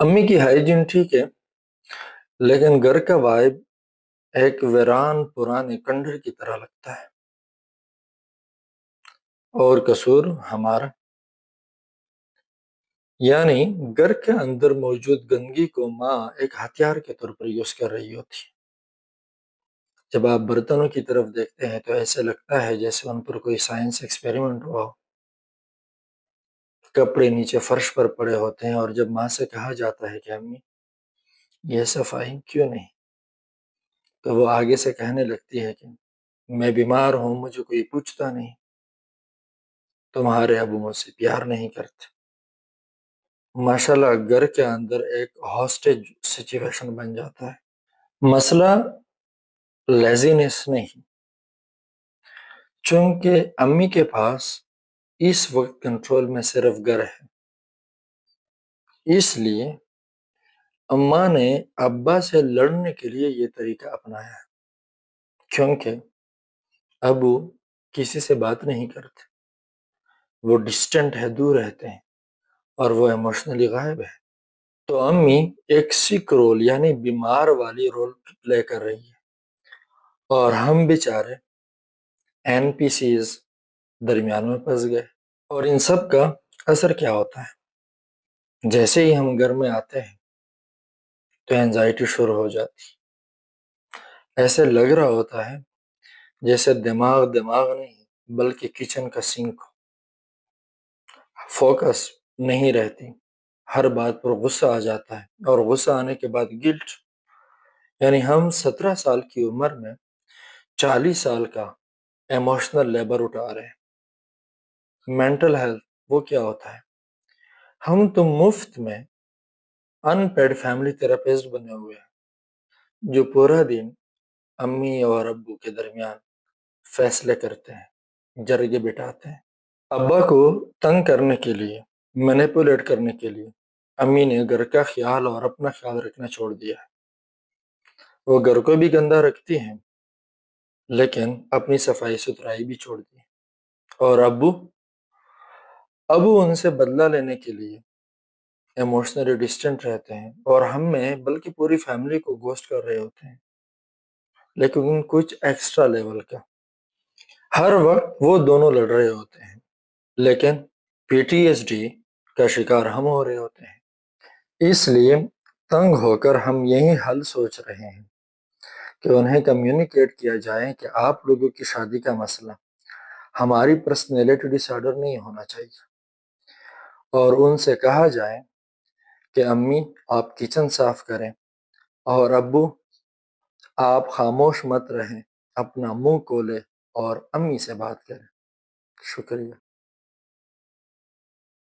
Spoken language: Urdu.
امی کی ہائیجین ٹھیک ہے، لیکن گھر کا وائب ایک ویران پرانے کھنڈر کی طرح لگتا ہے، اور قصور ہمارا۔ یعنی گھر کے اندر موجود گندگی کو ماں ایک ہتھیار کے طور پر یوز کر رہی ہوتی ہے۔ جب آپ برتنوں کی طرف دیکھتے ہیں تو ایسے لگتا ہے جیسے ان پر کوئی سائنس ایکسپیریمنٹ ہوا ہو۔ کپڑے نیچے فرش پر پڑے ہوتے ہیں، اور جب ماں سے کہا جاتا ہے کہ امی یہ صفائی کیوں نہیں، تو وہ آگے سے کہنے لگتی ہے کہ میں بیمار ہوں، مجھے کوئی پوچھتا نہیں، تمہارے ابو مجھ سے پیار نہیں کرتے۔ ماشاءاللہ گھر کے اندر ایک ہاسٹیج سچویشن بن جاتا ہے۔ مسئلہ لیزینس نہیں، چونکہ امی کے پاس اس وقت کنٹرول میں صرف گھر ہے، اس لیے اماں نے ابا سے لڑنے کے لیے یہ طریقہ اپنایا ہے، کیونکہ ابو کسی سے بات نہیں کرتے، وہ ڈسٹنٹ ہے، دور رہتے ہیں، اور وہ ایموشنلی غائب ہے۔ تو امی ایک سک رول یعنی بیمار والی رول پلے کر رہی ہے، اور ہم بیچارے این پی سیز درمیان میں پھنس گئے۔ اور ان سب کا اثر کیا ہوتا ہے؟ جیسے ہی ہم گھر میں آتے ہیں تو اینزائٹی شروع ہو جاتی، ایسے لگ رہا ہوتا ہے جیسے دماغ نہیں بلکہ کچن کا سنک ہو، فوکس نہیں رہتی، ہر بات پر غصہ آ جاتا ہے، اور غصہ آنے کے بعد گلٹ، یعنی ہم 17 سال کی عمر میں 40 سال کا ایموشنل لیبر اٹھا رہے ہیں۔ مینٹل ہیلتھ وہ کیا ہوتا ہے؟ ہم تو مفت میں ان پیڈ فیملی تھراپسٹ بنے ہوئے ہیں، جو پورا دن امی اور ابو کے درمیان فیصلے کرتے ہیں، جرگے بٹھاتے ہیں۔ ابا کو تنگ کرنے کے لیے، مینیپولیٹ کرنے کے لیے امی نے گھر کا خیال اور اپنا خیال رکھنا چھوڑ دیا ہے۔ وہ گھر کو بھی گندا رکھتی ہیں، لیکن اپنی صفائی ستھرائی بھی چھوڑ دی۔ اور ابو ان سے بدلہ لینے کے لیے ایموشنلی ڈسٹنٹ رہتے ہیں، اور ہم میں بلکہ پوری فیملی کو گوسٹ کر رہے ہوتے ہیں، لیکن کچھ ایکسٹرا لیول کا۔ ہر وقت وہ دونوں لڑ رہے ہوتے ہیں، لیکن پی ٹی ایس ڈی کا شکار ہم ہو رہے ہوتے ہیں۔ اس لیے تنگ ہو کر ہم یہی حل سوچ رہے ہیں کہ انہیں کمیونیکیٹ کیا جائے کہ آپ لوگوں کی شادی کا مسئلہ ہماری پرسنالٹی ڈس آرڈر نہیں ہونا چاہیے، اور ان سے کہا جائے کہ امی آپ کچن صاف کریں، اور ابو آپ خاموش مت رہیں، اپنا منہ کھولے اور امی سے بات کریں۔ شکریہ۔